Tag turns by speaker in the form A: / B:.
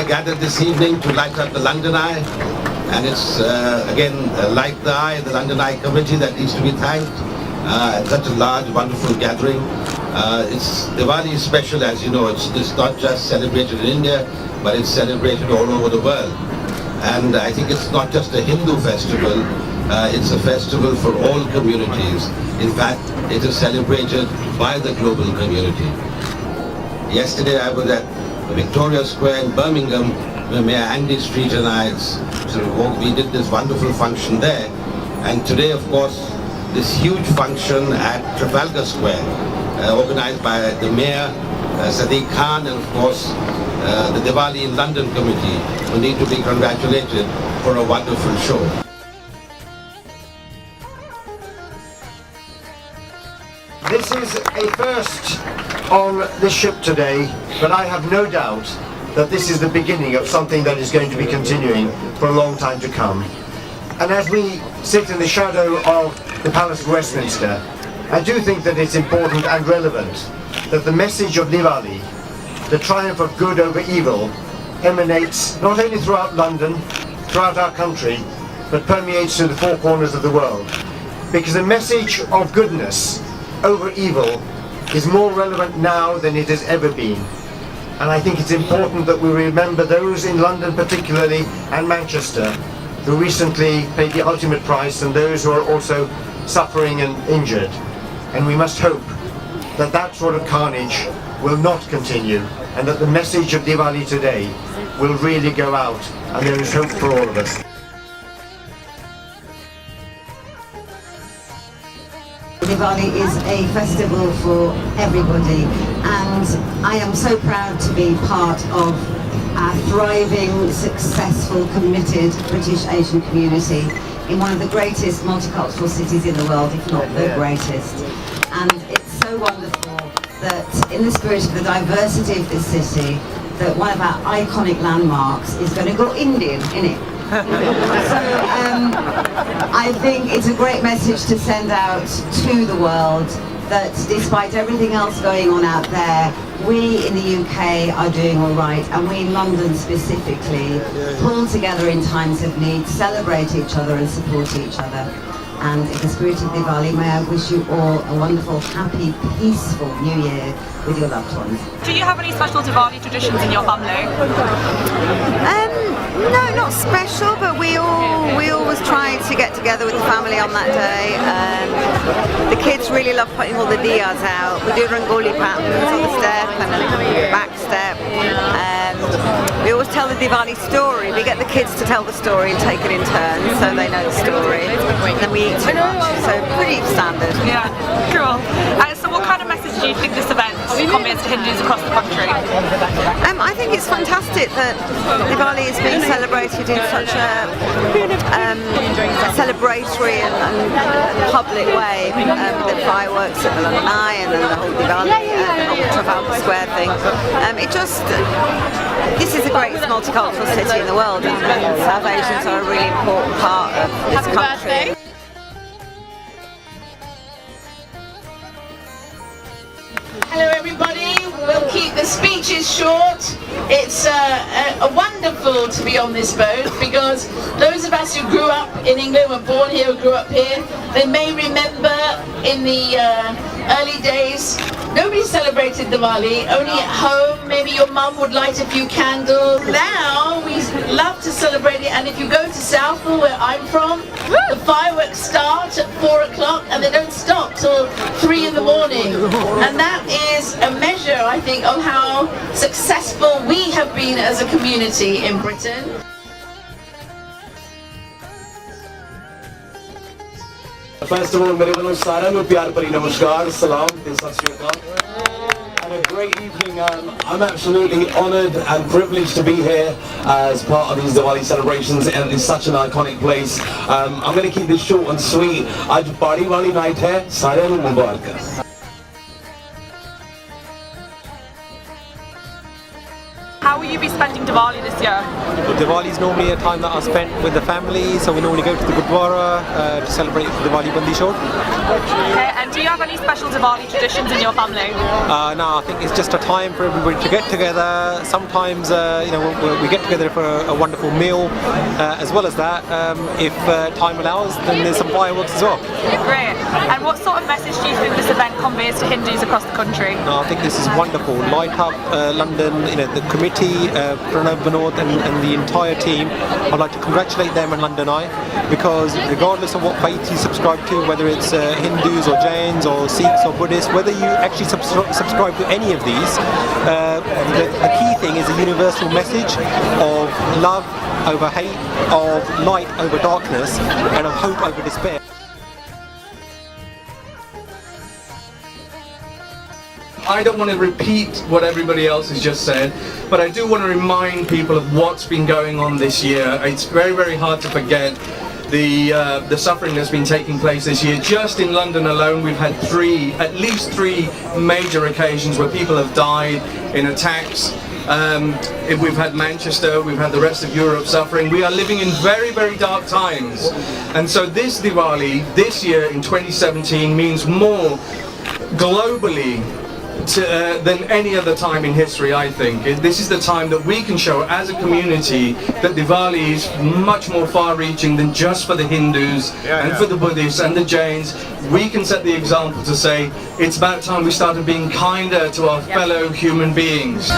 A: gathered this evening to light up the London Eye, and it's again Light the Eye, the London Eye Committee that needs to be thanked. Such a large, wonderful gathering. Diwali is special, as you know. It's not just celebrated in India, but it's celebrated all over the world. And I think it's not just a Hindu festival, it's a festival for all communities. In fact, it is celebrated by the global community. Yesterday I was at Victoria Square in Birmingham, where Mayor Andy Street and I, we did this wonderful function there. And today, of course, this huge function at Trafalgar Square, organized by the Mayor, Sadiq Khan, and of course, the Diwali in London Committee, who need to be congratulated for a wonderful show.
B: This is a first on this ship today, but I have no doubt that this is the beginning of something that is going to be continuing for a long time to come. And as we sit in the shadow of the Palace of Westminster, I do think that it's important and relevant that the message of Diwali, the triumph of good over evil, emanates not only throughout London, throughout our country, but permeates to the four corners of the world. Because the message of goodness over evil is more relevant now than it has ever been. And I think it's important that we remember those in London particularly, and Manchester, who recently paid the ultimate price, and those who are also suffering and injured. And we must hope that that sort of carnage will not continue, and that the message of Diwali today will really go out, and there is hope for all of us.
C: Diwali is a festival for everybody, and I am so proud to be part of a thriving, successful, committed British Asian community in one of the greatest multicultural cities in the world, if not the greatest. And it's so wonderful that in the spirit of the diversity of this city, that one of our iconic landmarks is going to go Indian in it. So I think it's a great message to send out to the world that despite everything else going on out there, we in the UK are doing all right, and we in London specifically pull together in times of need, celebrate each other and support each other. And in the spirit of Diwali, may I wish you all a wonderful, happy, peaceful New Year with your loved ones.
D: Do you have any special Diwali traditions in your family?
E: No, not special, but we always try to get together with the family on that day. The kids really love putting all the diyas out. We do rangoli patterns on the step and the back step. We always tell the Diwali story. We get the kids to tell the story and take it in turns, so they know the story. And then we eat too much, so pretty standard.
D: Yeah, cool. So what kind of message do you think this event conveys to Hindus across the country?
E: I think it's fantastic that Diwali is being celebrated in such a celebratory and public way. The fireworks at the London Eye and then the whole Diwali, the whole Trafalgar Square thing. This is the greatest multicultural city in the world, and South Asians are a really important part of this country.
F: Hello everybody, we'll keep the speeches short. It's wonderful to be on this boat, because those of us who grew up in England, were born here, who grew up here, they may remember in the early days, nobody celebrated Diwali, only at home. Maybe your mum would light a few candles. Now we love to celebrate it, and if you go to Southall, where I'm from, the fireworks start at 4 o'clock and they don't stop till 3 in the morning. And that is a measure, I think, of how successful we have been as a community in Britain.
G: First of all, मेरे वालों सारा नु प्यार भरी नमस्कार, सलाम ते सत श्री अकाल. And a great evening. I'm absolutely honoured and privileged to be here as part of these Diwali celebrations, and it's such an iconic place. I'm going to keep this short and sweet. आज party वाली night है, सारे नु मुबारक.
D: How will you be spending Diwali this year?
H: Diwali is normally a time that I spent with the family, so we normally go to the Gurdwara to celebrate the Diwali Bandi show.
D: Okay, and Do you have any special Diwali traditions in your family?
H: No, I think it's just a time for everybody to get together. Sometimes, we get together for a wonderful meal. As well as that, if time allows, then there's some fireworks as well.
D: Great. And what sort of message do you think this event conveys to Hindus across the country?
H: No, I think this is wonderful. Light Up London, the committee, Pranav Vinod and the entire team. I'd like to congratulate them and London Eye, because regardless of what faith you subscribe to, whether it's Hindus or Jains or Sikhs or Buddhists, whether you actually subscribe to any of these, the key thing is a universal message of love over hate, of light over darkness, and of hope over despair.
I: I don't want to repeat what everybody else has just said, but I do want to remind people of what's been going on this year. It's very, very hard to forget the suffering that's been taking place this year. Just in London alone, we've had at least three major occasions where people have died in attacks. We've had Manchester, we've had the rest of Europe suffering. We are living in very, very dark times. And so this Diwali, this year in 2017, means more globally than any other time in history, I think. This is the time that we can show as a community that Diwali is much more far-reaching than just for the Hindus and for the Buddhists and the Jains. We can set the example to say it's about time we started being kinder to our fellow human beings.